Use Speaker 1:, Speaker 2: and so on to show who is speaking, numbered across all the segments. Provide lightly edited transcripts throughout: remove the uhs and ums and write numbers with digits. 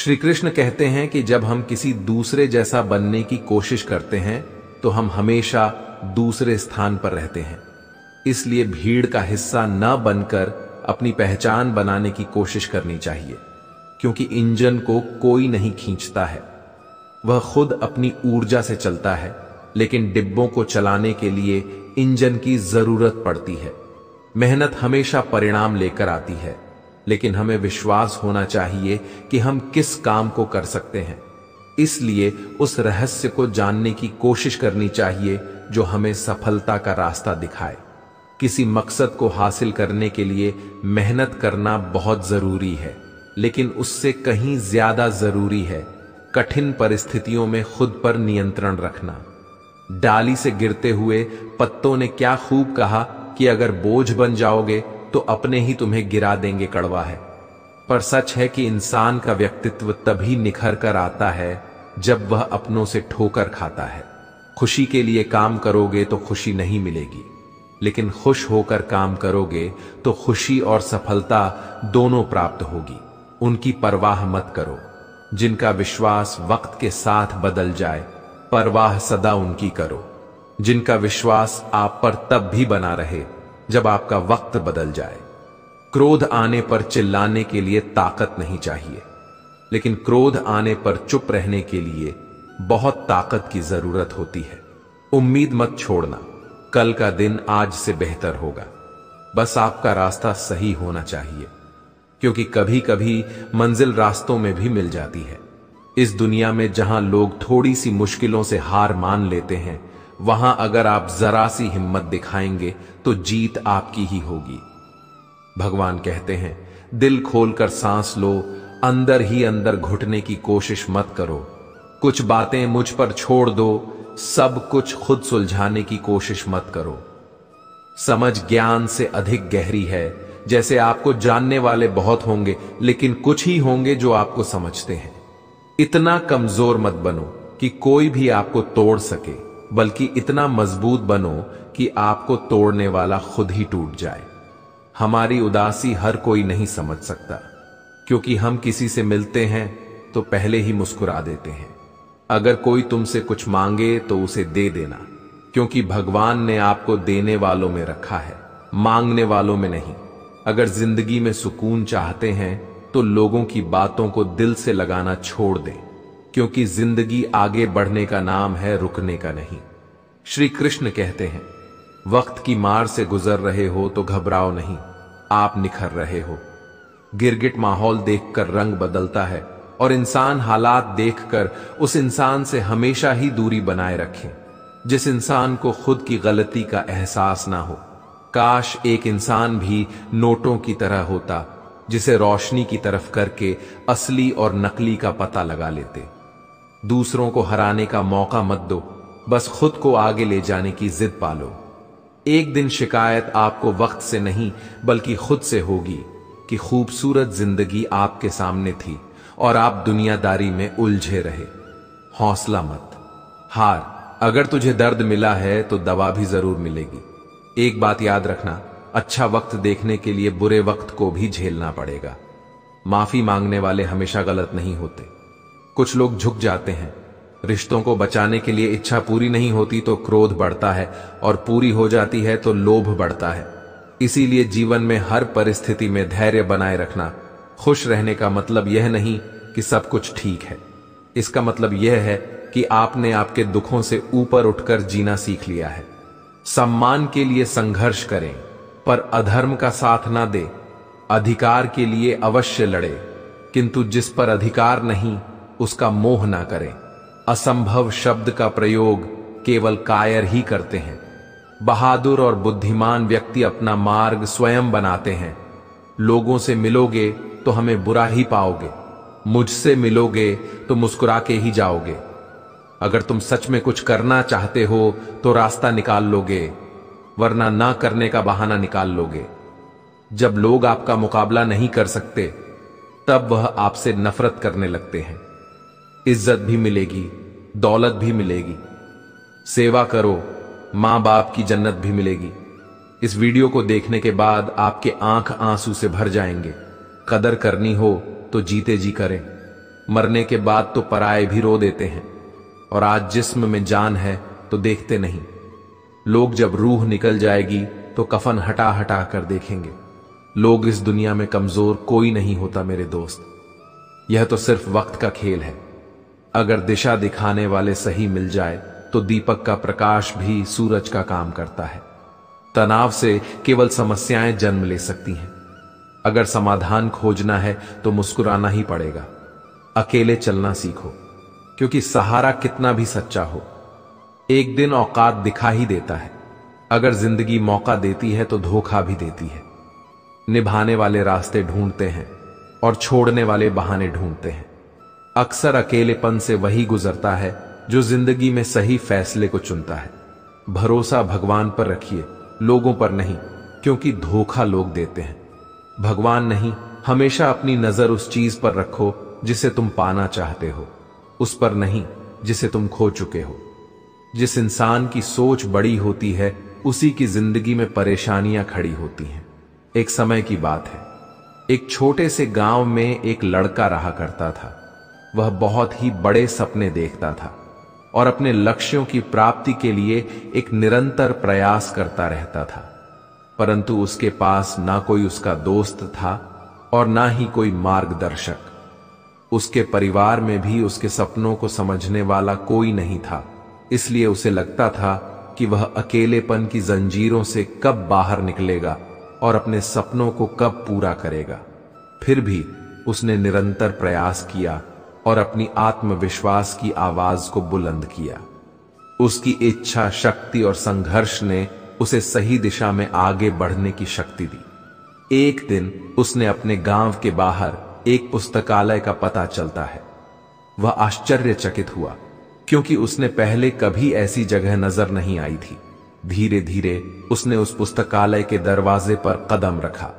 Speaker 1: श्री कृष्ण कहते हैं कि जब हम किसी दूसरे जैसा बनने की कोशिश करते हैं तो हम हमेशा दूसरे स्थान पर रहते हैं। इसलिए भीड़ का हिस्सा न बनकर अपनी पहचान बनाने की कोशिश करनी चाहिए, क्योंकि इंजन को कोई नहीं खींचता है, वह खुद अपनी ऊर्जा से चलता है, लेकिन डिब्बों को चलाने के लिए इंजन की जरूरत पड़ती है। मेहनत हमेशा परिणाम लेकर आती है, लेकिन हमें विश्वास होना चाहिए कि हम किस काम को कर सकते हैं। इसलिए उस रहस्य को जानने की कोशिश करनी चाहिए जो हमें सफलता का रास्ता दिखाए। किसी मकसद को हासिल करने के लिए मेहनत करना बहुत जरूरी है, लेकिन उससे कहीं ज्यादा जरूरी है कठिन परिस्थितियों में खुद पर नियंत्रण रखना। डाली से गिरते हुए पत्तों ने क्या खूब कहा कि अगर बोझ बन जाओगे तो अपने ही तुम्हें गिरा देंगे, कड़वा है। पर सच है कि इंसान का व्यक्तित्व तभी निखर कर आता है जब वह अपनों से ठोकर खाता है। खुशी के लिए काम करोगे तो खुशी नहीं मिलेगी, लेकिन खुश होकर काम करोगे तो खुशी और सफलता दोनों प्राप्त होगी। उनकी परवाह मत करो जिनका विश्वास वक्त के साथ बदल जाए, परवाह सदा उनकी करो जिनका विश्वास आप पर तब भी बना रहे जब आपका वक्त बदल जाए। क्रोध आने पर चिल्लाने के लिए ताकत नहीं चाहिए, लेकिन क्रोध आने पर चुप रहने के लिए बहुत ताकत की जरूरत होती है। उम्मीद मत छोड़ना, कल का दिन आज से बेहतर होगा। बस आपका रास्ता सही होना चाहिए, क्योंकि कभी कभी मंजिल रास्तों में भी मिल जाती है। इस दुनिया में जहां लोग थोड़ी सी मुश्किलों से हार मान लेते हैं, वहां अगर आप जरा सी हिम्मत दिखाएंगे तो जीत आपकी ही होगी। भगवान कहते हैं, दिल खोलकर सांस लो, अंदर ही अंदर घुटने की कोशिश मत करो। कुछ बातें मुझ पर छोड़ दो, सब कुछ खुद सुलझाने की कोशिश मत करो। समझ ज्ञान से अधिक गहरी है। जैसे आपको जानने वाले बहुत होंगे, लेकिन कुछ ही होंगे जो आपको समझते हैं। इतना कमजोर मत बनो कि कोई भी आपको तोड़ सके, बल्कि इतना मजबूत बनो कि आपको तोड़ने वाला खुद ही टूट जाए। हमारी उदासी हर कोई नहीं समझ सकता, क्योंकि हम किसी से मिलते हैं तो पहले ही मुस्कुरा देते हैं। अगर कोई तुमसे कुछ मांगे तो उसे दे देना, क्योंकि भगवान ने आपको देने वालों में रखा है, मांगने वालों में नहीं। अगर जिंदगी में सुकून चाहते हैं तो लोगों की बातों को दिल से लगाना छोड़ दें, क्योंकि जिंदगी आगे बढ़ने का नाम है, रुकने का नहीं। श्री कृष्ण कहते हैं, वक्त की मार से गुजर रहे हो तो घबराओ नहीं, आप निखर रहे हो। गिरगिट माहौल देखकर रंग बदलता है, और इंसान हालात देखकर उस इंसान से हमेशा ही दूरी बनाए रखें जिस इंसान को खुद की गलती का एहसास ना हो। काश एक इंसान भी नोटों की तरह होता, जिसे रोशनी की तरफ करके असली और नकली का पता लगा लेते। दूसरों को हराने का मौका मत दो, बस खुद को आगे ले जाने की जिद पालो। एक दिन शिकायत आपको वक्त से नहीं बल्कि खुद से होगी कि खूबसूरत जिंदगी आपके सामने थी और आप दुनियादारी में उलझे रहे। हौसला मत हार। अगर तुझे दर्द मिला है तो दवा भी जरूर मिलेगी। एक बात याद रखना, अच्छा वक्त देखने के लिए बुरे वक्त को भी झेलना पड़ेगा। माफी मांगने वाले हमेशा गलत नहीं होते। कुछ लोग झुक जाते हैं। रिश्तों को बचाने के लिए इच्छा पूरी नहीं होती तो क्रोध बढ़ता है, और पूरी हो जाती है तो लोभ बढ़ता है। इसीलिए जीवन में हर परिस्थिति में धैर्य बनाए रखना। खुश रहने का मतलब यह नहीं कि सब कुछ ठीक है, इसका मतलब यह है कि आपने आपके दुखों से ऊपर उठकर जीना सीख लिया है। सम्मान के लिए संघर्ष करें, पर अधर्म का साथ ना दे। अधिकार के लिए अवश्य लड़े, किंतु जिस पर अधिकार नहीं उसका मोह ना करें। असंभव शब्द का प्रयोग केवल कायर ही करते हैं। बहादुर और बुद्धिमान व्यक्ति अपना मार्ग स्वयं बनाते हैं। लोगों से मिलोगे तो हमें बुरा ही पाओगे, मुझसे मिलोगे तो मुस्कुरा के ही जाओगे। अगर तुम सच में कुछ करना चाहते हो तो रास्ता निकाल लोगे, वरना ना करने का बहाना निकाल लोगे। जब लोग आपका मुकाबला नहीं कर सकते तब वह आपसे नफरत करने लगते हैं। इज्जत भी मिलेगी, दौलत भी मिलेगी। सेवा करो, मां बाप की जन्नत भी मिलेगी। इस वीडियो को देखने के बाद आपके आंख आंसू से भर जाएंगे। कदर करनी हो तो जीते जी करें। मरने के बाद तो पराये भी रो देते हैं, और आज जिस्म में जान है तो देखते नहीं। लोग जब रूह निकल जाएगी तो कफन हटा हटा कर देखेंगे। लोग इस दुनिया में कमजोर कोई नहीं होता मेरे दोस्त, यह तो सिर्फ वक्त का खेल है। अगर दिशा दिखाने वाले सही मिल जाए तो दीपक का प्रकाश भी सूरज का काम करता है। तनाव से केवल समस्याएं जन्म ले सकती हैं। अगर समाधान खोजना है तो मुस्कुराना ही पड़ेगा। अकेले चलना सीखो, क्योंकि सहारा कितना भी सच्चा हो, एक दिन औकात दिखा ही देता है। अगर जिंदगी मौका देती है तो धोखा भी देती है। निभाने वाले रास्ते ढूंढते हैं और छोड़ने वाले बहाने ढूंढते हैं। अक्सर अकेलेपन से वही गुजरता है जो जिंदगी में सही फैसले को चुनता है। भरोसा भगवान पर रखिए, लोगों पर नहीं, क्योंकि धोखा लोग देते हैं। भगवान नहीं, हमेशा अपनी नजर उस चीज पर रखो जिसे तुम पाना चाहते हो, उस पर नहीं जिसे तुम खो चुके हो। जिस इंसान की सोच बड़ी होती है उसी की जिंदगी में परेशानियां खड़ी होती हैं। एक समय की बात है, एक छोटे से गांव में एक लड़का रहा करता था। वह बहुत ही बड़े सपने देखता था और अपने लक्ष्यों की प्राप्ति के लिए एक निरंतर प्रयास करता रहता था, परंतु उसके पास ना कोई उसका दोस्त था और ना ही कोई मार्गदर्शक। उसके परिवार में भी उसके सपनों को समझने वाला कोई नहीं था, इसलिए उसे लगता था कि वह अकेलेपन की जंजीरों से कब बाहर निकलेगा और अपने सपनों को कब पूरा करेगा। फिर भी उसने निरंतर प्रयास किया और अपनी आत्मविश्वास की आवाज को बुलंद किया। उसकी इच्छा शक्ति और संघर्ष ने उसे सही दिशा में आगे बढ़ने की शक्ति दी। एक दिन उसने अपने गांव के बाहर एक पुस्तकालय का पता चलता है। वह आश्चर्यचकित हुआ, क्योंकि उसने पहले कभी ऐसी जगह नजर नहीं आई थी। धीरे धीरे उसने उस पुस्तकालय के दरवाजे पर कदम रखा।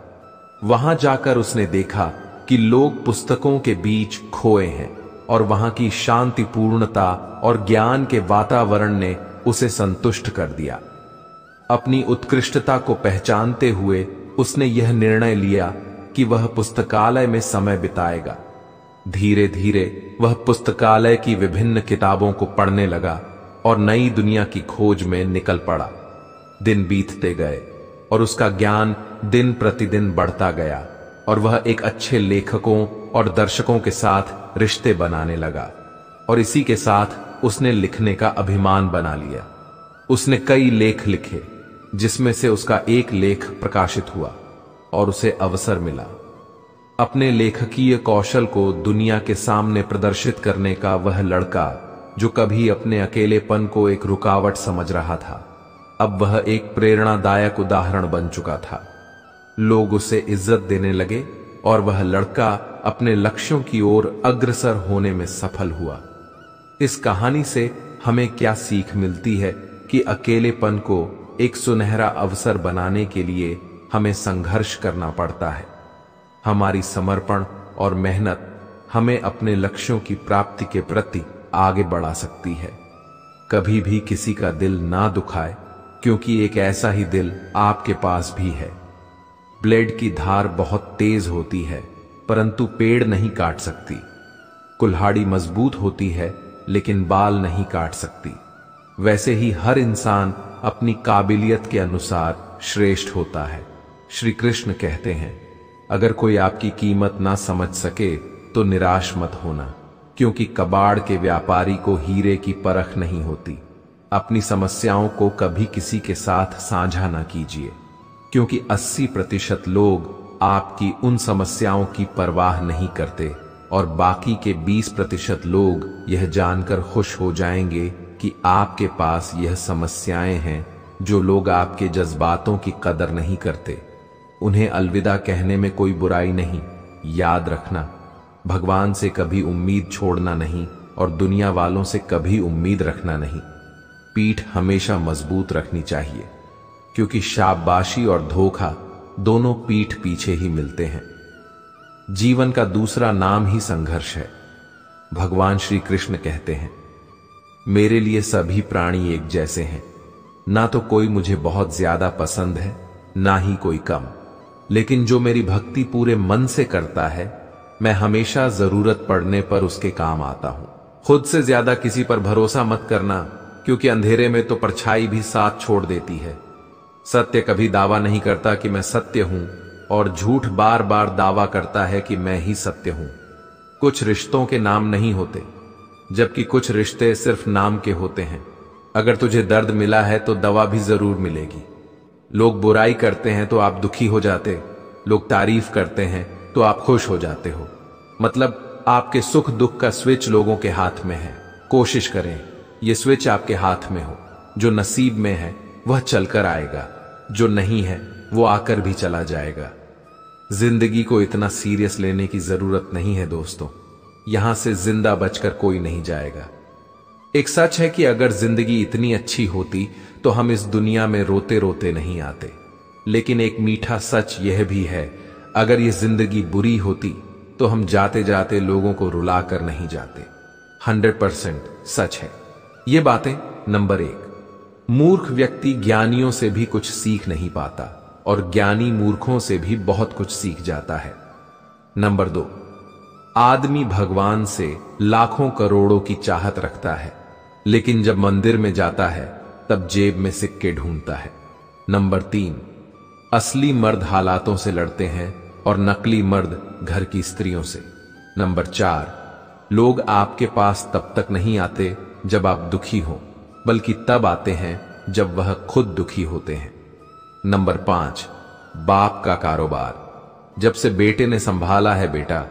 Speaker 1: वहां जाकर उसने देखा कि लोग पुस्तकों के बीच खोए हैं और वहां की शांतिपूर्णता और ज्ञान के वातावरण ने उसे संतुष्ट कर दिया। अपनी उत्कृष्टता को पहचानते हुए उसने यह निर्णय लिया कि वह पुस्तकालय में समय बिताएगा। धीरे धीरे वह पुस्तकालय की विभिन्न किताबों को पढ़ने लगा और नई दुनिया की खोज में निकल पड़ा। दिन बीतते गए और उसका ज्ञान दिन प्रतिदिन बढ़ता गया और वह एक अच्छे लेखकों और दर्शकों के साथ रिश्ते बनाने लगा, और इसी के साथ उसने लिखने का अभिमान बना लिया। उसने कई लेख लिखे, जिसमें से उसका एक लेख प्रकाशित हुआ और उसे अवसर मिला अपने लेखकीय कौशल को दुनिया के सामने प्रदर्शित करने का। वह लड़का जो कभी अपने अकेलेपन को एक रुकावट समझ रहा था, अब वह एक प्रेरणादायक उदाहरण बन चुका था। लोग उसे इज्जत देने लगे और वह लड़का अपने लक्ष्यों की ओर अग्रसर होने में सफल हुआ। इस कहानी से हमें क्या सीख मिलती है कि अकेलेपन को एक सुनहरा अवसर बनाने के लिए हमें संघर्ष करना पड़ता है। हमारी समर्पण और मेहनत हमें अपने लक्ष्यों की प्राप्ति के प्रति आगे बढ़ा सकती है। कभी भी किसी का दिल ना दुखाए, क्योंकि एक ऐसा ही दिल आपके पास भी है। ब्लेड की धार बहुत तेज होती है, परंतु पेड़ नहीं काट सकती। कुल्हाड़ी मजबूत होती है, लेकिन बाल नहीं काट सकती। वैसे ही हर इंसान अपनी काबिलियत के अनुसार श्रेष्ठ होता है। श्री कृष्ण कहते हैं, अगर कोई आपकी कीमत ना समझ सके तो निराश मत होना, क्योंकि कबाड़ के व्यापारी को हीरे की परख नहीं होती। अपनी समस्याओं को कभी किसी के साथ साझा ना कीजिए, क्योंकि 80% लोग आपकी उन समस्याओं की परवाह नहीं करते और बाकी के 20% लोग यह जानकर खुश हो जाएंगे कि आपके पास यह समस्याएं हैं। जो लोग आपके जज्बातों की कदर नहीं करते, उन्हें अलविदा कहने में कोई बुराई नहीं। याद रखना, भगवान से कभी उम्मीद छोड़ना नहीं और दुनिया वालों से कभी उम्मीद रखना नहीं। पीठ हमेशा मजबूत रखनी चाहिए, क्योंकि शाबाशी और धोखा दोनों पीठ पीछे ही मिलते हैं। जीवन का दूसरा नाम ही संघर्ष है। भगवान श्री कृष्ण कहते हैं, मेरे लिए सभी प्राणी एक जैसे हैं। ना तो कोई मुझे बहुत ज्यादा पसंद है, ना ही कोई कम, लेकिन जो मेरी भक्ति पूरे मन से करता है मैं हमेशा जरूरत पड़ने पर उसके काम आता हूं। खुद से ज्यादा किसी पर भरोसा मत करना, क्योंकि अंधेरे में तो परछाई भी साथ छोड़ देती है। सत्य कभी दावा नहीं करता कि मैं सत्य हूं, और झूठ बार बार दावा करता है कि मैं ही सत्य हूं। कुछ रिश्तों के नाम नहीं होते, जबकि कुछ रिश्ते सिर्फ नाम के होते हैं। अगर तुझे दर्द मिला है तो दवा भी जरूर मिलेगी। लोग बुराई करते हैं तो आप दुखी हो जाते, लोग तारीफ करते हैं तो आप खुश हो जाते हो। मतलब आपके सुख दुख का स्विच लोगों के हाथ में है। कोशिश करें ये स्विच आपके हाथ में हो। जो नसीब में है वह चलकर आएगा, जो नहीं है वो आकर भी चला जाएगा। जिंदगी को इतना सीरियस लेने की जरूरत नहीं है दोस्तों। यहां से जिंदा बचकर कोई नहीं जाएगा। एक सच है कि अगर जिंदगी इतनी अच्छी होती तो हम इस दुनिया में रोते रोते नहीं आते। लेकिन एक मीठा सच यह भी है, अगर ये जिंदगी बुरी होती तो हम जाते जाते लोगों को रुलाकर नहीं जाते। 100% सच है ये बातें। नंबर 1, मूर्ख व्यक्ति ज्ञानियों से भी कुछ सीख नहीं पाता, और ज्ञानी मूर्खों से भी बहुत कुछ सीख जाता है। नंबर 2, आदमी भगवान से लाखों करोड़ों की चाहत रखता है, लेकिन जब मंदिर में जाता है तब जेब में सिक्के ढूंढता है। नंबर 3, असली मर्द हालातों से लड़ते हैं और नकली मर्द घर की स्त्रियों से। नंबर 4, लोग आपके पास तब तक नहीं आते जब आप दुखी हो, बल्कि तब आते हैं जब वह खुद दुखी होते हैं। नंबर 5, बाप का कारोबार। जब से बेटे ने संभाला है बेटा,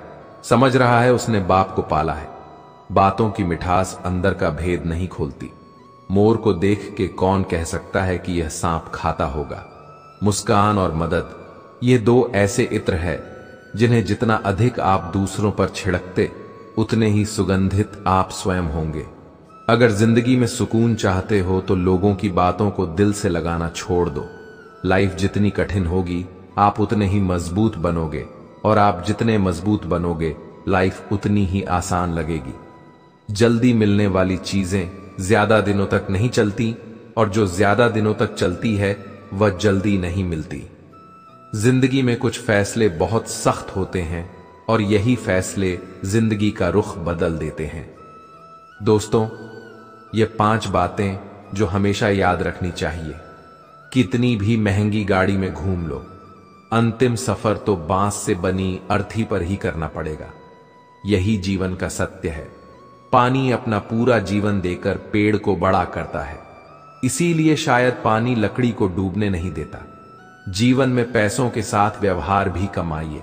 Speaker 1: समझ रहा है उसने बाप को पाला है। बातों की मिठास अंदर का भेद नहीं खोलती। मोर को देख के कौन कह सकता है कि यह सांप खाता होगा। मुस्कान और मदद, ये 2 ऐसे इत्र है जिन्हें जितना अधिक आप दूसरों पर छिड़कते उतने ही सुगंधित आप स्वयं होंगे। अगर जिंदगी में सुकून चाहते हो तो लोगों की बातों को दिल से लगाना छोड़ दो। लाइफ जितनी कठिन होगी आप उतने ही मजबूत बनोगे, और आप जितने मजबूत बनोगे लाइफ उतनी ही आसान लगेगी। जल्दी मिलने वाली चीजें ज्यादा दिनों तक नहीं चलती, और जो ज्यादा दिनों तक चलती है वह जल्दी नहीं मिलती। जिंदगी में कुछ फैसले बहुत सख्त होते हैं, और यही फैसले जिंदगी का रुख बदल देते हैं। दोस्तों, ये 5 बातें जो हमेशा याद रखनी चाहिए। कितनी भी महंगी गाड़ी में घूम लो, अंतिम सफर तो बांस से बनी अर्थी पर ही करना पड़ेगा। यही जीवन का सत्य है। पानी अपना पूरा जीवन देकर पेड़ को बड़ा करता है, इसीलिए शायद पानी लकड़ी को डूबने नहीं देता। जीवन में पैसों के साथ व्यवहार भी कमाइए,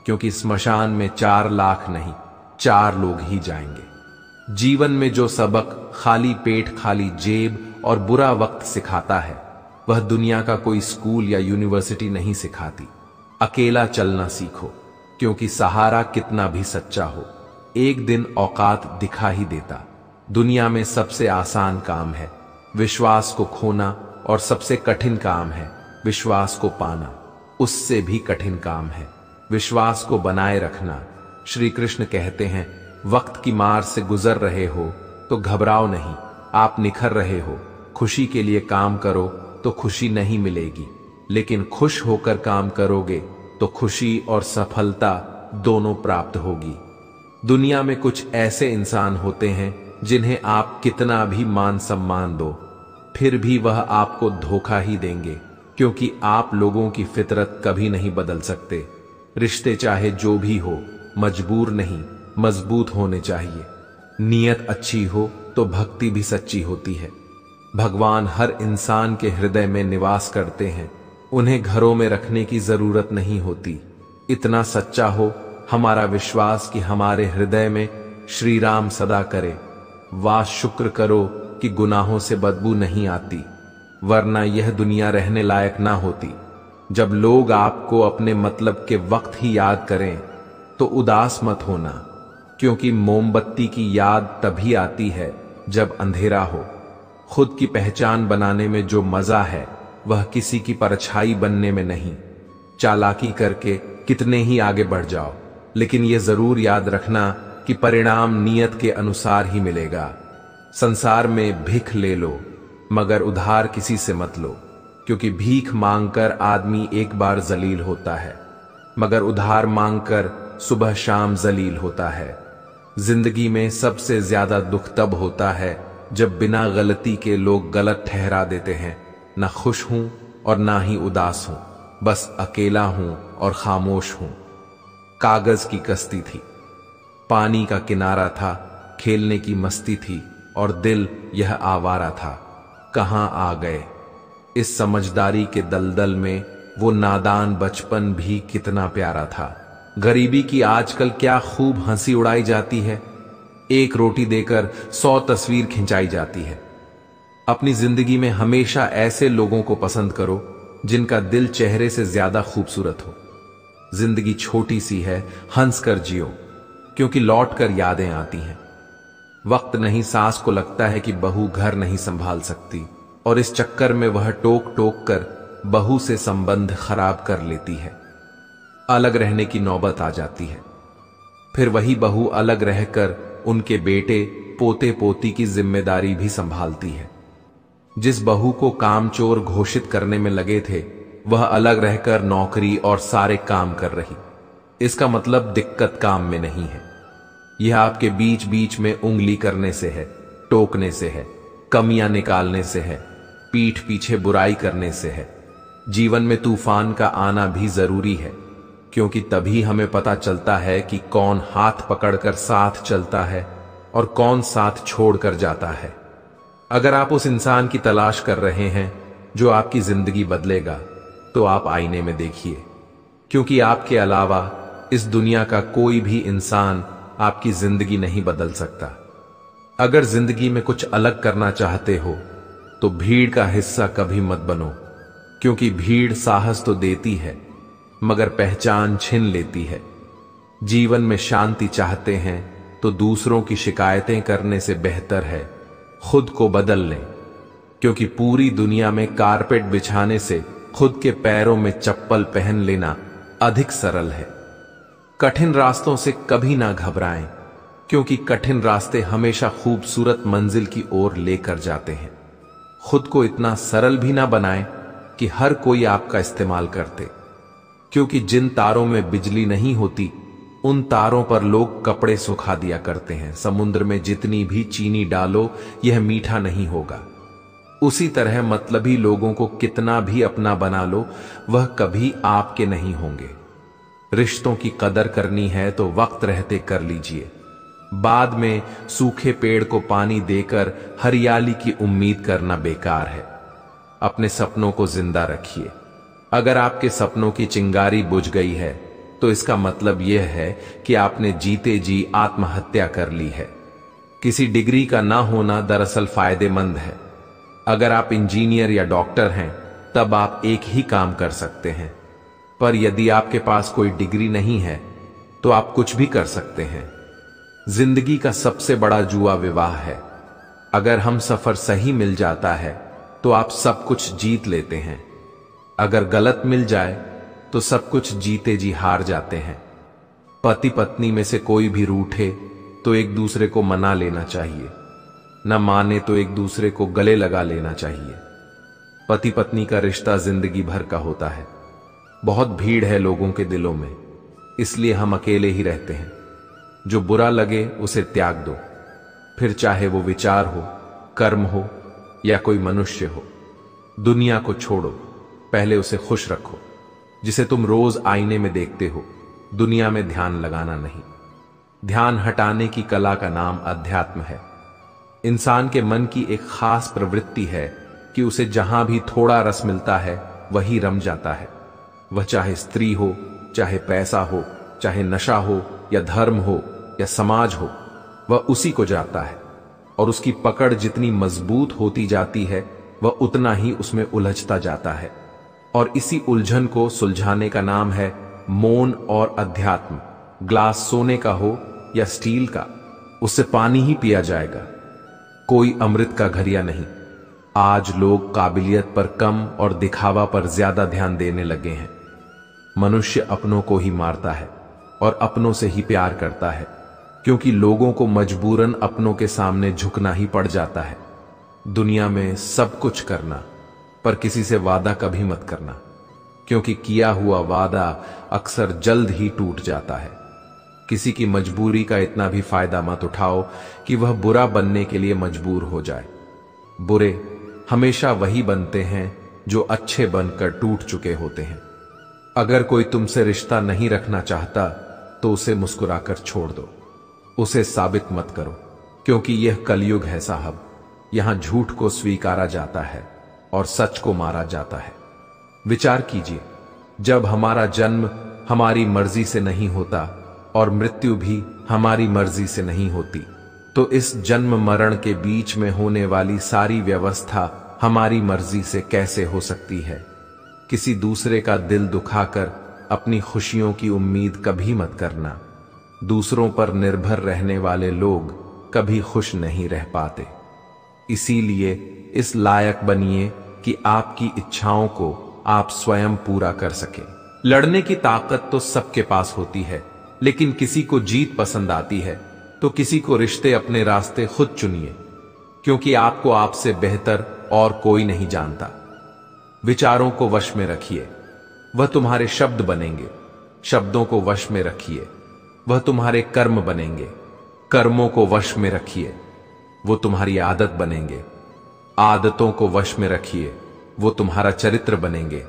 Speaker 1: क्योंकि स्मशान में 4 लाख नहीं 4 लोग ही जाएंगे। जीवन में जो सबक खाली पेट, खाली जेब और बुरा वक्त सिखाता है, वह दुनिया का कोई स्कूल या यूनिवर्सिटी नहीं सिखाती। अकेला चलना सीखो, क्योंकि सहारा कितना भी सच्चा हो, एक दिन औकात दिखा ही देता। दुनिया में सबसे आसान काम है विश्वास को खोना, और सबसे कठिन काम है विश्वास को पाना। उससे भी कठिन काम है विश्वास को बनाए रखना। श्री कृष्ण कहते हैं, वक्त की मार से गुजर रहे हो तो घबराओ नहीं, आप निखर रहे हो। खुशी के लिए काम करो तो खुशी नहीं मिलेगी, लेकिन खुश होकर काम करोगे तो खुशी और सफलता दोनों प्राप्त होगी। दुनिया में कुछ ऐसे इंसान होते हैं जिन्हें आप कितना भी मान सम्मान दो, फिर भी वह आपको धोखा ही देंगे, क्योंकि आप लोगों की फितरत कभी नहीं बदल सकते। रिश्ते चाहे जो भी हो, मजबूर नहीं मजबूत होने चाहिए। नीयत अच्छी हो तो भक्ति भी सच्ची होती है। भगवान हर इंसान के हृदय में निवास करते हैं, उन्हें घरों में रखने की जरूरत नहीं होती। इतना सच्चा हो हमारा विश्वास कि हमारे हृदय में श्री राम सदा करे। वाह शुक्र करो कि गुनाहों से बदबू नहीं आती, वरना यह दुनिया रहने लायक ना होती। जब लोग आपको अपने मतलब के वक्त ही याद करें तो उदास मत होना, क्योंकि मोमबत्ती की याद तभी आती है जब अंधेरा हो। खुद की पहचान बनाने में जो मजा है वह किसी की परछाई बनने में नहीं। चालाकी करके कितने ही आगे बढ़ जाओ, लेकिन यह जरूर याद रखना कि परिणाम नियत के अनुसार ही मिलेगा। संसार में भिख ले लो, मगर उधार किसी से मत लो, क्योंकि भीख मांगकर आदमी एक बार जलील होता है, मगर उधार मांगकर सुबह शाम जलील होता है। जिंदगी में सबसे ज्यादा दुख तब होता है जब बिना गलती के लोग गलत ठहरा देते हैं। ना खुश हूं और ना ही उदास हूं, बस अकेला हूं और खामोश हूं। कागज की कश्ती थी, पानी का किनारा था, खेलने की मस्ती थी और दिल यह आवारा था। कहां आ गए? इस समझदारी के दलदल में वो नादान बचपन भी कितना प्यारा था। गरीबी की आजकल क्या खूब हंसी उड़ाई जाती है। एक रोटी देकर 100 तस्वीर खिंचाई जाती है। अपनी जिंदगी में हमेशा ऐसे लोगों को पसंद करो जिनका दिल चेहरे से ज्यादा खूबसूरत हो। जिंदगी छोटी सी है, हंस कर जियो, क्योंकि लौट कर यादें आती हैं। वक्त नहीं सास को लगता है कि बहू घर नहीं संभाल सकती, और इस चक्कर में वह टोक टोक कर बहू से संबंध खराब कर लेती है। अलग रहने की नौबत आ जाती है। फिर वही बहू अलग रहकर उनके बेटे पोते पोती की जिम्मेदारी भी संभालती है। जिस बहू को कामचोर घोषित करने में लगे थे, वह अलग रहकर नौकरी और सारे काम कर रही। इसका मतलब दिक्कत काम में नहीं है, यह आपके बीच बीच में उंगली करने से है, टोकने से है, कमियां निकालने से है, पीठ पीछे बुराई करने से है। जीवन में तूफान का आना भी जरूरी है, क्योंकि तभी हमें पता चलता है कि कौन हाथ पकड़कर साथ चलता है और कौन साथ छोड़कर जाता है। अगर आप उस इंसान की तलाश कर रहे हैं जो आपकी जिंदगी बदलेगा, तो आप आईने में देखिए, क्योंकि आपके अलावा इस दुनिया का कोई भी इंसान आपकी जिंदगी नहीं बदल सकता। अगर जिंदगी में कुछ अलग करना चाहते हो तो भीड़ का हिस्सा कभी मत बनो, क्योंकि भीड़ साहस तो देती है मगर पहचान छीन लेती है। जीवन में शांति चाहते हैं तो दूसरों की शिकायतें करने से बेहतर है खुद को बदल लें, क्योंकि पूरी दुनिया में कारपेट बिछाने से खुद के पैरों में चप्पल पहन लेना अधिक सरल है। कठिन रास्तों से कभी ना घबराएं, क्योंकि कठिन रास्ते हमेशा खूबसूरत मंजिल की ओर लेकर जाते हैं। खुद को इतना सरल भी ना बनाएं कि हर कोई आपका इस्तेमाल करते, क्योंकि जिन तारों में बिजली नहीं होती उन तारों पर लोग कपड़े सुखा दिया करते हैं। समुद्र में जितनी भी चीनी डालो यह मीठा नहीं होगा। उसी तरह मतलबी लोगों को कितना भी अपना बना लो, वह कभी आपके नहीं होंगे। रिश्तों की कदर करनी है तो वक्त रहते कर लीजिए। बाद में सूखे पेड़ को पानी देकर हरियाली की उम्मीद करना बेकार है। अपने सपनों को जिंदा रखिए। अगर आपके सपनों की चिंगारी बुझ गई है तो इसका मतलब यह है कि आपने जीते जी आत्महत्या कर ली है। किसी डिग्री का ना होना दरअसल फायदेमंद है। अगर आप इंजीनियर या डॉक्टर हैं तब आप एक ही काम कर सकते हैं, पर यदि आपके पास कोई डिग्री नहीं है तो आप कुछ भी कर सकते हैं। जिंदगी का सबसे बड़ा जुआ विवाह है। अगर हम सफर सही मिल जाता है तो आप सब कुछ जीत लेते हैं, अगर गलत मिल जाए तो सब कुछ जीते जी हार जाते हैं। पति पत्नी में से कोई भी रूठे तो एक दूसरे को मना लेना चाहिए, न माने तो एक दूसरे को गले लगा लेना चाहिए। पति पत्नी का रिश्ता जिंदगी भर का होता है। बहुत भीड़ है लोगों के दिलों में, इसलिए हम अकेले ही रहते हैं। जो बुरा लगे उसे त्याग दो, फिर चाहे वो विचार हो, कर्म हो या कोई मनुष्य हो। दुनिया को छोड़ो, पहले उसे खुश रखो। जिसे तुम रोज आईने में देखते हो, दुनिया में ध्यान लगाना नहीं। ध्यान हटाने की कला का नाम अध्यात्म है। इंसान के मन की एक खास प्रवृत्ति है कि उसे जहां भी थोड़ा रस मिलता है वही रम जाता है। वह चाहे स्त्री हो, चाहे पैसा हो, चाहे नशा हो या धर्म हो या समाज हो, वह उसी को जाता है, और उसकी पकड़ जितनी मजबूत होती जाती है वह उतना ही उसमें उलझता जाता है। और इसी उलझन को सुलझाने का नाम है मौन और अध्यात्म। ग्लास सोने का हो या स्टील का, उससे पानी ही पिया जाएगा, कोई अमृत का घरिया नहीं। आज लोग काबिलियत पर कम और दिखावा पर ज्यादा ध्यान देने लगे हैं। मनुष्य अपनों को ही मारता है और अपनों से ही प्यार करता है, क्योंकि लोगों को मजबूरन अपनों के सामने झुकना ही पड़ जाता है। दुनिया में सब कुछ करना, पर किसी से वादा कभी मत करना, क्योंकि किया हुआ वादा अक्सर जल्द ही टूट जाता है। किसी की मजबूरी का इतना भी फायदा मत उठाओ कि वह बुरा बनने के लिए मजबूर हो जाए। बुरे हमेशा वही बनते हैं जो अच्छे बनकर टूट चुके होते हैं। अगर कोई तुमसे रिश्ता नहीं रखना चाहता तो उसे मुस्कुराकर छोड़ दो, उसे साबित मत करो, क्योंकि यह कलयुग है साहब। यहां झूठ को स्वीकारा जाता है और सच को मारा जाता है। विचार कीजिए, जब हमारा जन्म हमारी मर्जी से नहीं होता और मृत्यु भी हमारी मर्जी से नहीं होती, तो इस जन्म मरण के बीच में होने वाली सारी व्यवस्था हमारी मर्जी से कैसे हो सकती है? किसी दूसरे का दिल दुखाकर अपनी खुशियों की उम्मीद कभी मत करना। दूसरों पर निर्भर रहने वाले लोग कभी खुश नहीं रह पाते। इसीलिए इस लायक बनिए कि आपकी इच्छाओं को आप स्वयं पूरा कर सके। लड़ने की ताकत तो सबके पास होती है, लेकिन किसी को जीत पसंद आती है तो किसी को रिश्ते अपने रास्ते खुद चुनिए, क्योंकि आपको आपसे बेहतर और कोई नहीं जानता। विचारों को वश में रखिए, वह तुम्हारे शब्द बनेंगे। शब्दों को वश में रखिए, वह तुम्हारे कर्म बनेंगे। कर्मों को वश में रखिए, वो तुम्हारी आदत बनेंगे। आदतों को वश में रखिए, वो तुम्हारा चरित्र बनेंगे।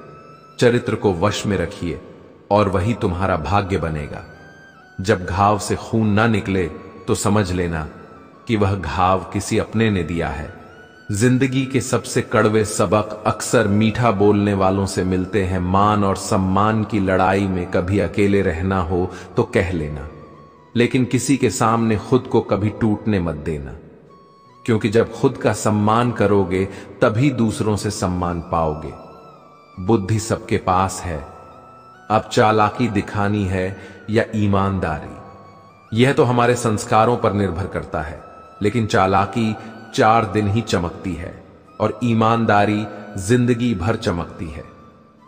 Speaker 1: चरित्र को वश में रखिए और वही तुम्हारा भाग्य बनेगा। जब घाव से खून ना निकले तो समझ लेना कि वह घाव किसी अपने ने दिया है। जिंदगी के सबसे कड़वे सबक अक्सर मीठा बोलने वालों से मिलते हैं। मान और सम्मान की लड़ाई में कभी अकेले रहना हो तो कह लेना, लेकिन किसी के सामने खुद को कभी टूटने मत देना, क्योंकि जब खुद का सम्मान करोगे तभी दूसरों से सम्मान पाओगे। बुद्धि सबके पास है, अब चालाकी दिखानी है या ईमानदारी, यह तो हमारे संस्कारों पर निर्भर करता है। लेकिन चालाकी 4 दिन ही चमकती है और ईमानदारी जिंदगी भर चमकती है।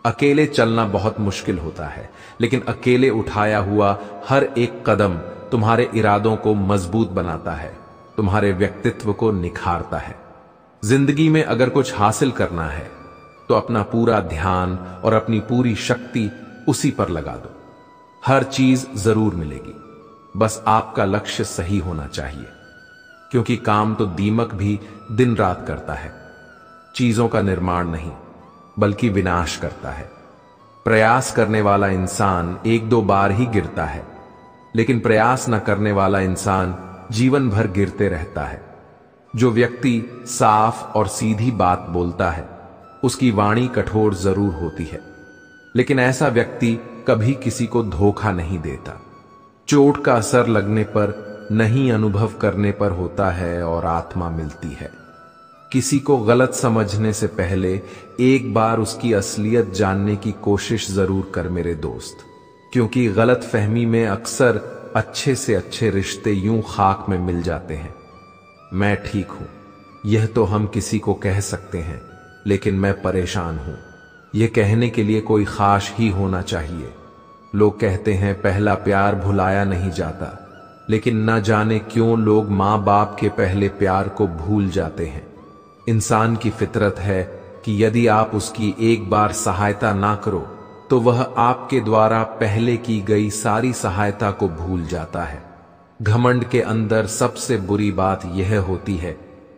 Speaker 1: अकेले चलना बहुत मुश्किल होता है, लेकिन अकेले उठाया हुआ हर एक कदम तुम्हारे इरादों को मजबूत बनाता है, तुम्हारे व्यक्तित्व को निखारता है। जिंदगी में अगर कुछ हासिल करना है तो अपना पूरा ध्यान और अपनी पूरी शक्ति उसी पर लगा दो। हर चीज जरूर मिलेगी, बस आपका लक्ष्य सही होना चाहिए, क्योंकि काम तो दीमक भी दिन रात करता है। चीजों का निर्माण नहीं बल्कि विनाश करता है। प्रयास करने वाला इंसान 1-2 बार ही गिरता है, लेकिन प्रयास न करने वाला इंसान जीवन भर गिरते रहता है। जो व्यक्ति साफ और सीधी बात बोलता है उसकी वाणी कठोर जरूर होती है, लेकिन ऐसा व्यक्ति कभी किसी को धोखा नहीं देता। चोट का असर लगने पर नहीं, अनुभव करने पर होता है और आत्मा मिलती है। किसी को गलत समझने से पहले एक बार उसकी असलियत जानने की कोशिश जरूर कर मेरे दोस्त, क्योंकि गलत फहमी में अक्सर अच्छे से अच्छे रिश्ते यूं खाक में मिल जाते हैं। मैं ठीक हूं, यह तो हम किसी को कह सकते हैं, लेकिन मैं परेशान हूं, यह कहने के लिए कोई खास ही होना चाहिए। लोग कहते हैं पहला प्यार भुलाया नहीं जाता, लेकिन न जाने क्यों लोग मां बाप के पहले प्यार को भूल जाते हैं। इंसान की फितरत है कि यदि आप उसकी एक बार सहायता ना करो तो वह आपके द्वारा पहले की गई सारी सहायता को भूल जाता है। घमंड के अंदर सबसे बुरी बात यह होती है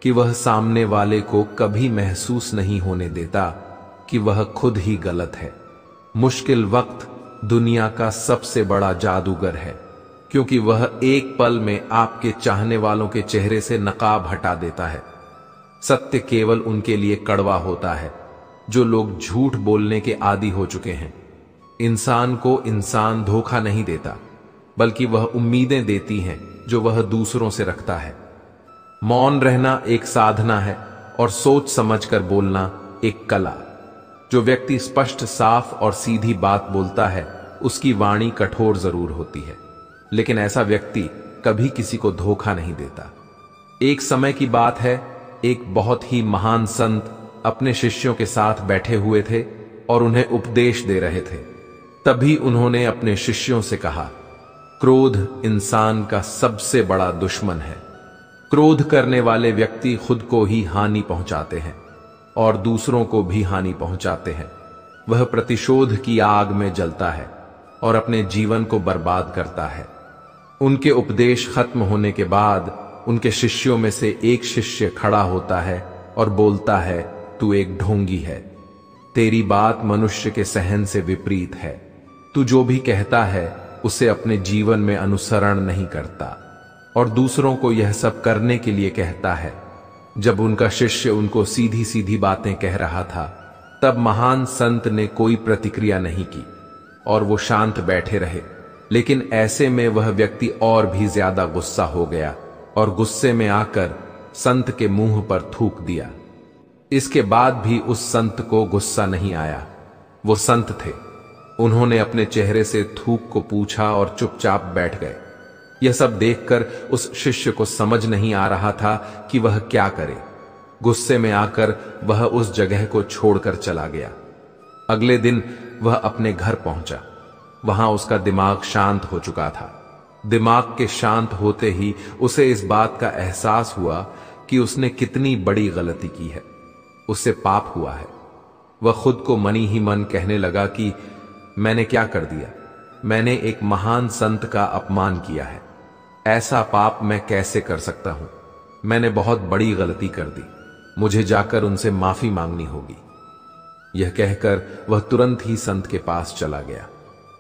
Speaker 1: कि वह सामने वाले को कभी महसूस नहीं होने देता कि वह खुद ही गलत है। मुश्किल वक्त दुनिया का सबसे बड़ा जादूगर है, क्योंकि वह एक पल में आपके चाहने वालों के चेहरे से नकाब हटा देता है। सत्य केवल उनके लिए कड़वा होता है जो लोग झूठ बोलने के आदी हो चुके हैं। इंसान को इंसान धोखा नहीं देता, बल्कि वह उम्मीदें देती हैं जो वह दूसरों से रखता है। मौन रहना एक साधना है और सोच समझकर बोलना एक कला। जो व्यक्ति स्पष्ट, साफ और सीधी बात बोलता है उसकी वाणी कठोर जरूर होती है, लेकिन ऐसा व्यक्ति कभी किसी को धोखा नहीं देता। एक समय की बात है, एक बहुत ही महान संत अपने शिष्यों के साथ बैठे हुए थे और उन्हें उपदेश दे रहे थे। तभी उन्होंने अपने शिष्यों से कहा, क्रोध इंसान का सबसे बड़ा दुश्मन है। क्रोध करने वाले व्यक्ति खुद को ही हानि पहुंचाते हैं और दूसरों को भी हानि पहुंचाते हैं। वह प्रतिशोध की आग में जलता है और अपने जीवन को बर्बाद करता है। उनके उपदेश खत्म होने के बाद उनके शिष्यों में से एक शिष्य खड़ा होता है और बोलता है, तू एक ढोंगी है। तेरी बात मनुष्य के सहन से विपरीत है। तू जो भी कहता है उसे अपने जीवन में अनुसरण नहीं करता और दूसरों को यह सब करने के लिए कहता है। जब उनका शिष्य उनको सीधी सीधी बातें कह रहा था, तब महान संत ने कोई प्रतिक्रिया नहीं की और वो शांत बैठे रहे। लेकिन ऐसे में वह व्यक्ति और भी ज्यादा गुस्सा हो गया और गुस्से में आकर संत के मुंह पर थूक दिया। इसके बाद भी उस संत को गुस्सा नहीं आया। वो संत थे। उन्होंने अपने चेहरे से थूक को पूछा और चुपचाप बैठ गए। यह सब देखकर उस शिष्य को समझ नहीं आ रहा था कि वह क्या करे। गुस्से में आकर वह उस जगह को छोड़कर चला गया। अगले दिन वह अपने घर पहुंचा। वहां उसका दिमाग शांत हो चुका था। दिमाग के शांत होते ही उसे इस बात का एहसास हुआ कि उसने कितनी बड़ी गलती की है। उससे पाप हुआ है। वह खुद को मनी ही मन कहने लगा कि मैंने क्या कर दिया। मैंने एक महान संत का अपमान किया है। ऐसा पाप मैं कैसे कर सकता हूं। मैंने बहुत बड़ी गलती कर दी। मुझे जाकर उनसे माफी मांगनी होगी। यह कहकर वह तुरंत ही संत के पास चला गया।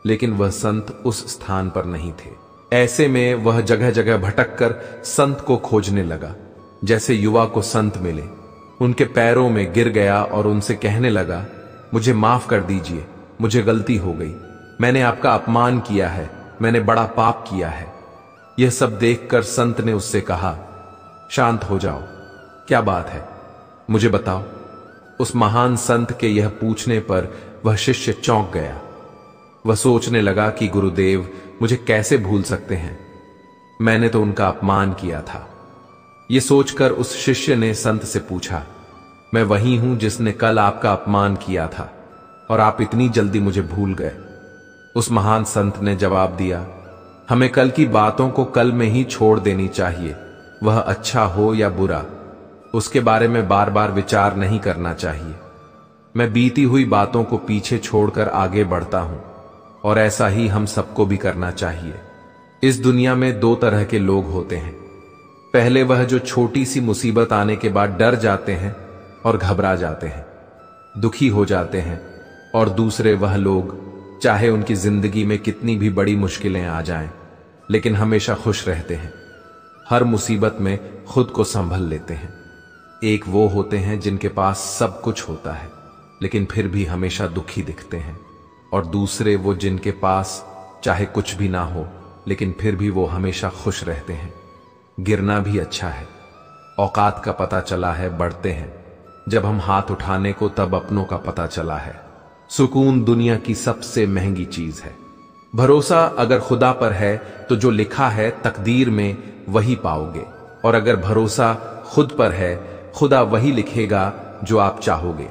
Speaker 1: लेकिन वह संत उस स्थान पर नहीं थे। ऐसे में वह जगह जगह भटककर संत को खोजने लगा। जैसे युवा को संत मिले, उनके पैरों में गिर गया और उनसे कहने लगा, मुझे माफ कर दीजिए, मुझे गलती हो गई। मैंने आपका अपमान किया है। मैंने बड़ा पाप किया है। यह सब देखकर संत ने उससे कहा, शांत हो जाओ, क्या बात है, मुझे बताओ। उस महान संत के यह पूछने पर वह शिष्य चौंक गया। वह सोचने लगा कि गुरुदेव मुझे कैसे भूल सकते हैं। मैंने तो उनका अपमान किया था। यह सोचकर उस शिष्य ने संत से पूछा, मैं वही हूं जिसने कल आपका अपमान किया था और आप इतनी जल्दी मुझे भूल गए। उस महान संत ने जवाब दिया, हमें कल की बातों को कल में ही छोड़ देनी चाहिए। वह अच्छा हो या बुरा, उसके बारे में बार बार विचार नहीं करना चाहिए। मैं बीती हुई बातों को पीछे छोड़कर आगे बढ़ता हूं और ऐसा ही हम सबको भी करना चाहिए। इस दुनिया में दो तरह के लोग होते हैं। पहले वह जो छोटी सी मुसीबत आने के बाद डर जाते हैं और घबरा जाते हैं, दुखी हो जाते हैं। और दूसरे वह लोग, चाहे उनकी जिंदगी में कितनी भी बड़ी मुश्किलें आ जाएं, लेकिन हमेशा खुश रहते हैं। हर मुसीबत में खुद को संभल लेते हैं। एक वो होते हैं जिनके पास सब कुछ होता है लेकिन फिर भी हमेशा दुखी दिखते हैं, और दूसरे वो जिनके पास चाहे कुछ भी ना हो लेकिन फिर भी वो हमेशा खुश रहते हैं। गिरना भी अच्छा है। औकात का पता चला है, बढ़ते हैं। जब हम हाथ उठाने को तब अपनों का पता चला है। सुकून दुनिया की सबसे महंगी चीज है। भरोसा अगर खुदा पर है तो जो लिखा है तकदीर में वही पाओगे, और अगर भरोसा खुद पर है, खुदा वही लिखेगा जो आप चाहोगे।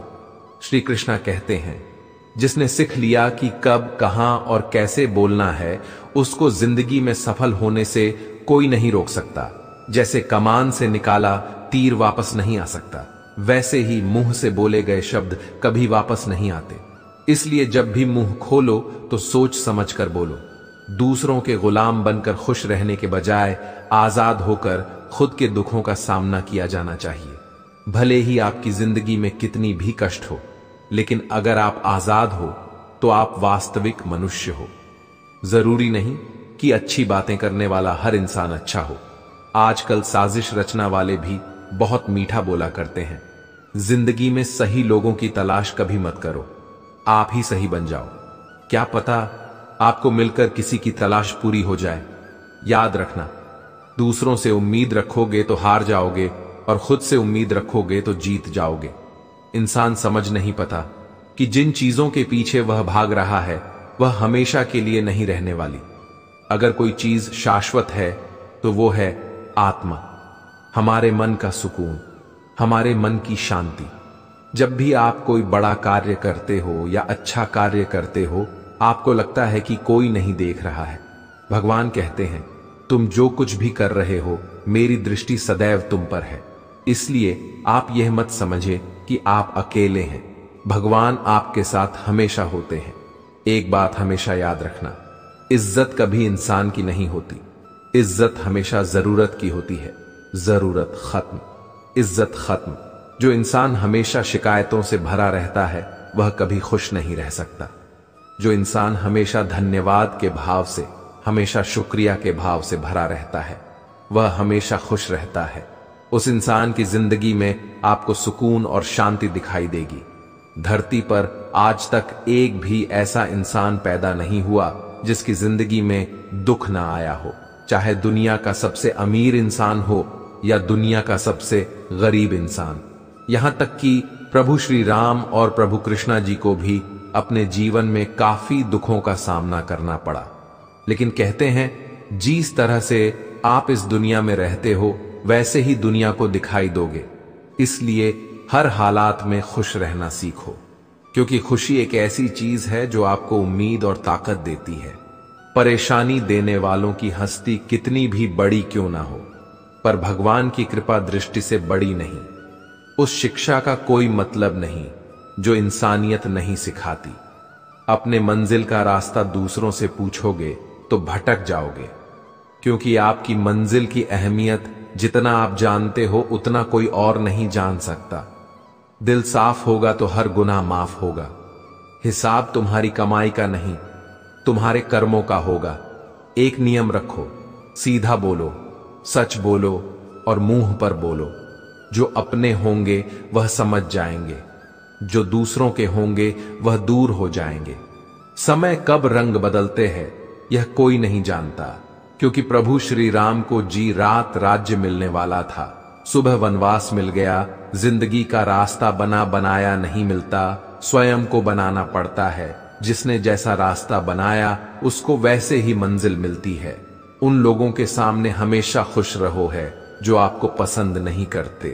Speaker 1: श्री कृष्णा कहते हैं, जिसने सीख लिया कि कब, कहां और कैसे बोलना है, उसको जिंदगी में सफल होने से कोई नहीं रोक सकता। जैसे कमान से निकाला तीर वापस नहीं आ सकता, वैसे ही मुंह से बोले गए शब्द कभी वापस नहीं आते। इसलिए जब भी मुंह खोलो तो सोच समझ कर बोलो। दूसरों के गुलाम बनकर खुश रहने के बजाय आजाद होकर खुद के दुखों का सामना किया जाना चाहिए। भले ही आपकी जिंदगी में कितनी भी कष्ट हो, लेकिन अगर आप आजाद हो तो आप वास्तविक मनुष्य हो। जरूरी नहीं कि अच्छी बातें करने वाला हर इंसान अच्छा हो। आजकल साजिश रचना वाले भी बहुत मीठा बोला करते हैं। जिंदगी में सही लोगों की तलाश कभी मत करो, आप ही सही बन जाओ। क्या पता आपको मिलकर किसी की तलाश पूरी हो जाए। याद रखना, दूसरों से उम्मीद रखोगे तो हार जाओगे और खुद से उम्मीद रखोगे तो जीत जाओगे। इंसान समझ नहीं पाता कि जिन चीजों के पीछे वह भाग रहा है वह हमेशा के लिए नहीं रहने वाली। अगर कोई चीज शाश्वत है तो वो है आत्मा, हमारे मन का सुकून, हमारे मन की शांति। जब भी आप कोई बड़ा कार्य करते हो या अच्छा कार्य करते हो, आपको लगता है कि कोई नहीं देख रहा है। भगवान कहते हैं, तुम जो कुछ भी कर रहे हो मेरी दृष्टि सदैव तुम पर है। इसलिए आप यह मत समझे कि आप अकेले हैं, भगवान आपके साथ हमेशा होते हैं। एक बात हमेशा याद रखना, इज्जत कभी इंसान की नहीं होती, इज्जत हमेशा जरूरत की होती है, जरूरत खत्म, इज्जत खत्म। जो इंसान हमेशा शिकायतों से भरा रहता है वह कभी खुश नहीं रह सकता। जो इंसान हमेशा धन्यवाद के भाव से, हमेशा शुक्रिया के भाव से भरा रहता है वह हमेशा खुश रहता है। उस इंसान की जिंदगी में आपको सुकून और शांति दिखाई देगी। धरती पर आज तक एक भी ऐसा इंसान पैदा नहीं हुआ जिसकी जिंदगी में दुख ना आया हो, चाहे दुनिया का सबसे अमीर इंसान हो या दुनिया का सबसे गरीब इंसान। यहां तक कि प्रभु श्री राम और प्रभु कृष्णा जी को भी अपने जीवन में काफी दुखों का सामना करना पड़ा, लेकिन कहते हैं जिस तरह से आप इस दुनिया में रहते हो वैसे ही दुनिया को दिखाई दोगे। इसलिए हर हालात में खुश रहना सीखो, क्योंकि खुशी एक ऐसी चीज है जो आपको उम्मीद और ताकत देती है। परेशानी देने वालों की हस्ती कितनी भी बड़ी क्यों ना हो, पर भगवान की कृपा दृष्टि से बड़ी नहीं। उस शिक्षा का कोई मतलब नहीं जो इंसानियत नहीं सिखाती। अपने मंजिल का रास्ता दूसरों से पूछोगे तो भटक जाओगे, क्योंकि आपकी मंजिल की अहमियत जितना आप जानते हो उतना कोई और नहीं जान सकता। दिल साफ होगा तो हर गुनाह माफ होगा। हिसाब तुम्हारी कमाई का नहीं, तुम्हारे कर्मों का होगा। एक नियम रखो, सीधा बोलो, सच बोलो और मुंह पर बोलो। जो अपने होंगे वह समझ जाएंगे, जो दूसरों के होंगे वह दूर हो जाएंगे। समय कब रंग बदलते हैं यह कोई नहीं जानता, क्योंकि प्रभु श्री राम को जी रात राज्य मिलने वाला था, सुबह वनवास मिल गया। जिंदगी का रास्ता बना बनाया नहीं मिलता, स्वयं को बनाना पड़ता है। जिसने जैसा रास्ता बनाया उसको वैसे ही मंजिल मिलती है। उन लोगों के सामने हमेशा खुश रहो है जो आपको पसंद नहीं करते,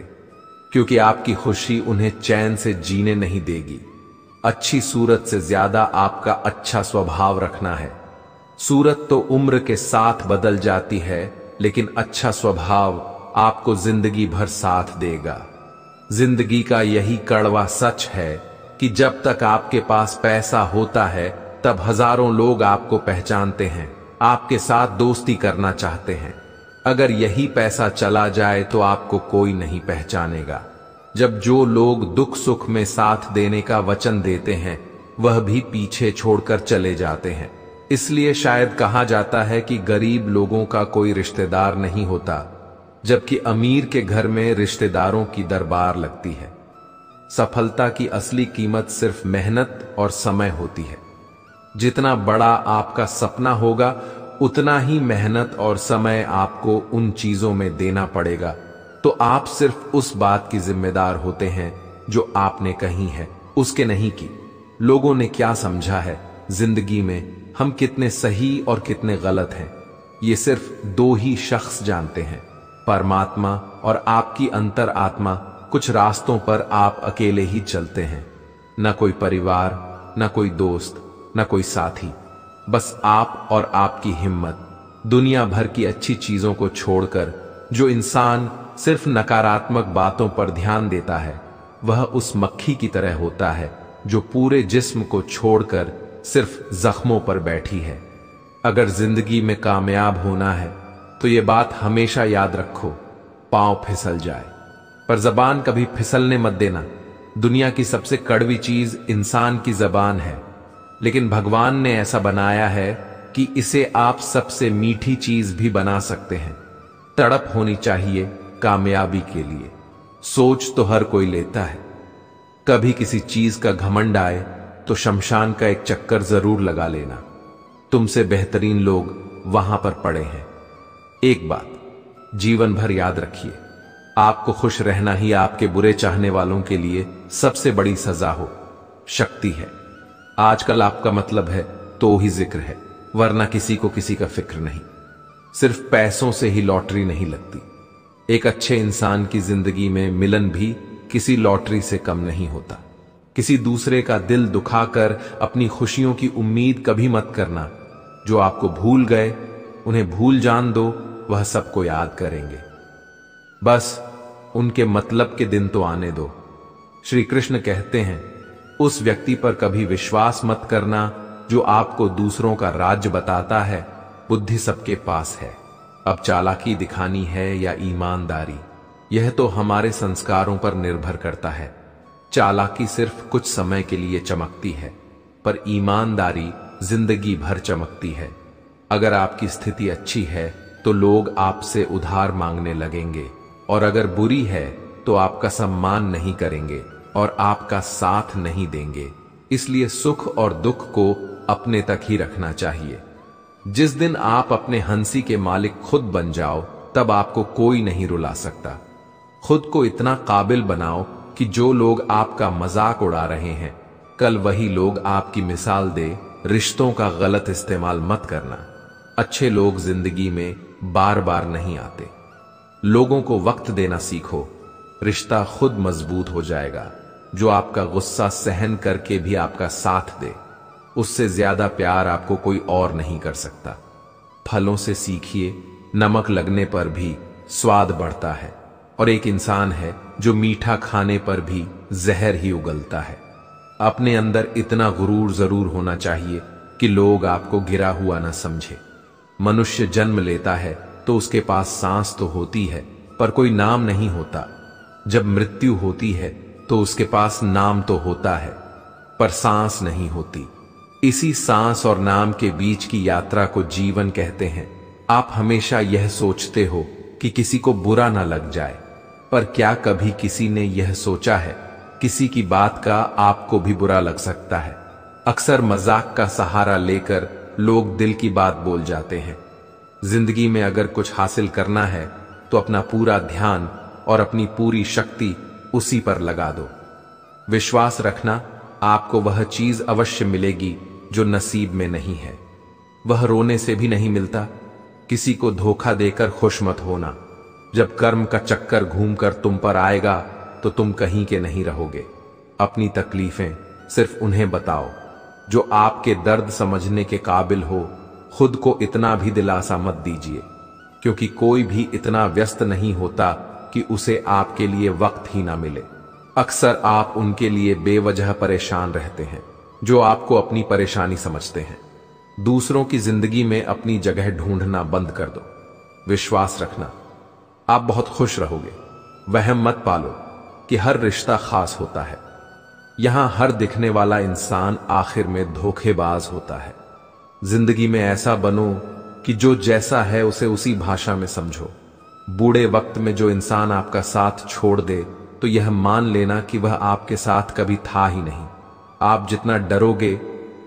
Speaker 1: क्योंकि आपकी खुशी उन्हें चैन से जीने नहीं देगी। अच्छी सूरत से ज्यादा आपका अच्छा स्वभाव रखना है। सूरत तो उम्र के साथ बदल जाती है, लेकिन अच्छा स्वभाव आपको जिंदगी भर साथ देगा। जिंदगी का यही कड़वा सच है कि जब तक आपके पास पैसा होता है तब हजारों लोग आपको पहचानते हैं, आपके साथ दोस्ती करना चाहते हैं। अगर यही पैसा चला जाए तो आपको कोई नहीं पहचानेगा। जब जो लोग दुख सुख में साथ देने का वचन देते हैं वह भी पीछे छोड़कर चले जाते हैं। इसलिए शायद कहा जाता है कि गरीब लोगों का कोई रिश्तेदार नहीं होता, जबकि अमीर के घर में रिश्तेदारों की दरबार लगती है। सफलता की असली कीमत सिर्फ मेहनत और समय होती है। जितना बड़ा आपका सपना होगा उतना ही मेहनत और समय आपको उन चीजों में देना पड़ेगा। तो आप सिर्फ उस बात की जिम्मेदार होते हैं जो आपने कही है, उसके नहीं की। लोगों ने क्या समझा है जिंदगी में, हम कितने सही और कितने गलत हैं, ये सिर्फ दो ही शख्स जानते हैं, परमात्मा और आपकी अंतर आत्मा। कुछ रास्तों पर आप अकेले ही चलते हैं, न कोई परिवार, न कोई दोस्त, न कोई साथी, बस आप और आपकी हिम्मत। दुनिया भर की अच्छी चीजों को छोड़कर जो इंसान सिर्फ नकारात्मक बातों पर ध्यान देता है वह उस मक्खी की तरह होता है जो पूरे जिस्म को छोड़कर सिर्फ जख्मों पर बैठी है। अगर जिंदगी में कामयाब होना है तो ये बात हमेशा याद रखो, पांव फिसल जाए पर जबान कभी फिसलने मत देना। दुनिया की सबसे कड़वी चीज इंसान की जबान है, लेकिन भगवान ने ऐसा बनाया है कि इसे आप सबसे मीठी चीज भी बना सकते हैं। तड़प होनी चाहिए कामयाबी के लिए। सोच तो हर कोई लेता है, कभी किसी चीज का घमंड आए तो शमशान का एक चक्कर जरूर लगा लेना। तुमसे बेहतरीन लोग वहां पर पड़े हैं। एक बात जीवन भर याद रखिए, आपको खुश रहना ही आपके बुरे चाहने वालों के लिए सबसे बड़ी सजा हो शक्ति है। आजकल आपका मतलब है तो ही जिक्र है, वरना किसी को किसी का फिक्र नहीं। सिर्फ पैसों से ही लॉटरी नहीं लगती। एक अच्छे इंसान की जिंदगी में मिलन भी किसी लॉटरी से कम नहीं होता। किसी दूसरे का दिल दुखाकर अपनी खुशियों की उम्मीद कभी मत करना। जो आपको भूल गए उन्हें भूल जान दो, वह सबको याद करेंगे। बस उनके मतलब के दिन तो आने दो। श्री कृष्ण कहते हैं, उस व्यक्ति पर कभी विश्वास मत करना जो आपको दूसरों का राज्य बताता है। बुद्धि सबके पास है, अब चालाकी दिखानी है या ईमानदारी, यह तो हमारे संस्कारों पर निर्भर करता है। चालाकी सिर्फ कुछ समय के लिए चमकती है, पर ईमानदारी जिंदगी भर चमकती है। अगर आपकी स्थिति अच्छी है तो लोग आपसे उधार मांगने लगेंगे, और अगर बुरी है तो आपका सम्मान नहीं करेंगे और आपका साथ नहीं देंगे। इसलिए सुख और दुख को अपने तक ही रखना चाहिए। जिस दिन आप अपने हंसी के मालिक खुद बन जाओ, तब आपको कोई नहीं रुला सकता। खुद को इतना काबिल बनाओ कि जो लोग आपका मजाक उड़ा रहे हैं, कल वही लोग आपकी मिसाल दे। रिश्तों का गलत इस्तेमाल मत करना। अच्छे लोग जिंदगी में बार बार नहीं आते। लोगों को वक्त देना सीखो, रिश्ता खुद मजबूत हो जाएगा। जो आपका गुस्सा सहन करके भी आपका साथ दे, उससे ज्यादा प्यार आपको कोई और नहीं कर सकता। फलों से सीखिए, नमक लगने पर भी स्वाद बढ़ता है, और एक इंसान है जो मीठा खाने पर भी जहर ही उगलता है। अपने अंदर इतना गुरूर जरूर होना चाहिए कि लोग आपको गिरा हुआ न समझे। मनुष्य जन्म लेता है तो उसके पास सांस तो होती है, पर कोई नाम नहीं होता। जब मृत्यु होती है तो उसके पास नाम तो होता है, पर सांस नहीं होती। इसी सांस और नाम के बीच की यात्रा को जीवन कहते हैं। आप हमेशा यह सोचते हो कि किसी को बुरा ना लग जाए, पर क्या कभी किसी ने यह सोचा है किसी की बात का आपको भी बुरा लग सकता है। अक्सर मजाक का सहारा लेकर लोग दिल की बात बोल जाते हैं। जिंदगी में अगर कुछ हासिल करना है तो अपना पूरा ध्यान और अपनी पूरी शक्ति उसी पर लगा दो। विश्वास रखना, आपको वह चीज अवश्य मिलेगी जो नसीब में नहीं है। वह रोने से भी नहीं मिलता। किसी को धोखा देकर खुश मत होना। जब कर्म का चक्कर घूमकर तुम पर आएगा तो तुम कहीं के नहीं रहोगे। अपनी तकलीफें सिर्फ उन्हें बताओ जो आपके दर्द समझने के काबिल हो। खुद को इतना भी दिलासा मत दीजिए, क्योंकि कोई भी इतना व्यस्त नहीं होता कि उसे आपके लिए वक्त ही ना मिले। अक्सर आप उनके लिए बेवजह परेशान रहते हैं जो आपको अपनी परेशानी समझते हैं। दूसरों की जिंदगी में अपनी जगह ढूंढना बंद कर दो। विश्वास रखना, आप बहुत खुश रहोगे। वहम मत पालो कि हर रिश्ता खास होता है। यहां हर दिखने वाला इंसान आखिर में धोखेबाज होता है। जिंदगी में ऐसा बनो कि जो जैसा है उसे उसी भाषा में समझो। बूढ़े वक्त में जो इंसान आपका साथ छोड़ दे तो यह मान लेना कि वह आपके साथ कभी था ही नहीं। आप जितना डरोगे,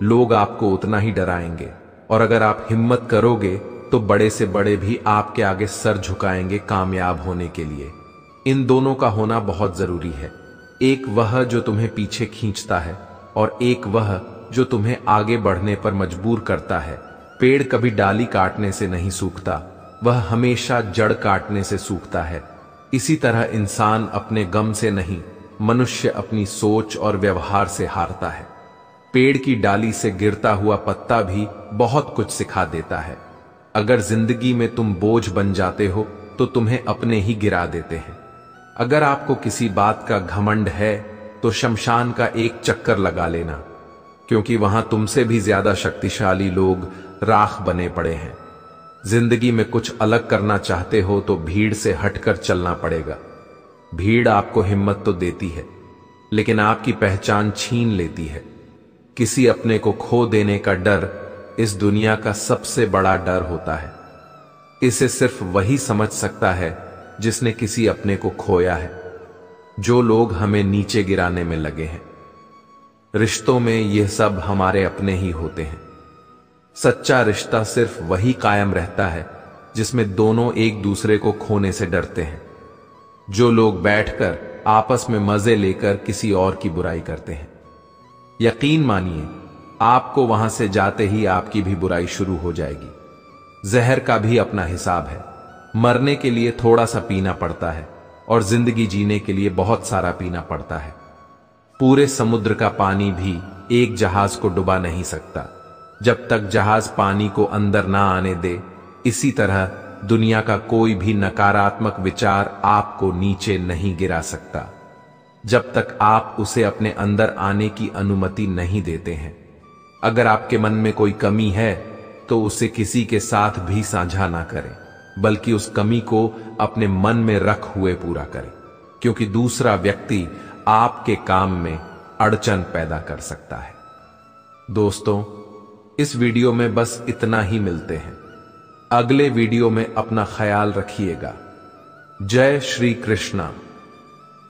Speaker 1: लोग आपको उतना ही डराएंगे, और अगर आप हिम्मत करोगे तो बड़े से बड़े भी आपके आगे सर झुकाएंगे कामयाब होने के लिए। इन दोनों का होना बहुत जरूरी है। एक वह जो तुम्हें पीछे खींचता है, और एक वह जो तुम्हें आगे बढ़ने पर मजबूर करता है। पेड़ कभी डाली काटने से नहीं सूखता, वह हमेशा जड़ काटने से सूखता है। इसी तरह इंसान अपने गम से नहीं, मनुष्य अपनी सोच और व्यवहार से हारता है। पेड़ की डाली से गिरता हुआ पत्ता भी बहुत कुछ सिखा देता है। अगर जिंदगी में तुम बोझ बन जाते हो तो तुम्हें अपने ही गिरा देते हैं। अगर आपको किसी बात का घमंड है तो शमशान का एक चक्कर लगा लेना, क्योंकि वहां तुमसे भी ज्यादा शक्तिशाली लोग राख बने पड़े हैं। जिंदगी में कुछ अलग करना चाहते हो तो भीड़ से हटकर चलना पड़ेगा। भीड़ आपको हिम्मत तो देती है, लेकिन आपकी पहचान छीन लेती है। किसी अपने को खो देने का डर इस दुनिया का सबसे बड़ा डर होता है। इसे सिर्फ वही समझ सकता है जिसने किसी अपने को खोया है। जो लोग हमें नीचे गिराने में लगे हैं, रिश्तों में यह सब हमारे अपने ही होते हैं। सच्चा रिश्ता सिर्फ वही कायम रहता है जिसमें दोनों एक दूसरे को खोने से डरते हैं। जो लोग बैठकर आपस में मजे लेकर किसी और की बुराई करते हैं, यकीन मानिए आपको वहां से जाते ही आपकी भी बुराई शुरू हो जाएगी। जहर का भी अपना हिसाब है। मरने के लिए थोड़ा सा पीना पड़ता है और जिंदगी जीने के लिए बहुत सारा पीना पड़ता है। पूरे समुद्र का पानी भी एक जहाज को डुबा नहीं सकता जब तक जहाज पानी को अंदर ना आने दे। इसी तरह दुनिया का कोई भी नकारात्मक विचार आपको नीचे नहीं गिरा सकता जब तक आप उसे अपने अंदर आने की अनुमति नहीं देते हैं। अगर आपके मन में कोई कमी है तो उसे किसी के साथ भी साझा ना करें। बल्कि उस कमी को अपने मन में रख हुए पूरा करें, क्योंकि दूसरा व्यक्ति आपके काम में अड़चन पैदा कर सकता है। दोस्तों, इस वीडियो में बस इतना ही। मिलते हैं अगले वीडियो में। अपना ख्याल रखिएगा। जय श्री कृष्णा।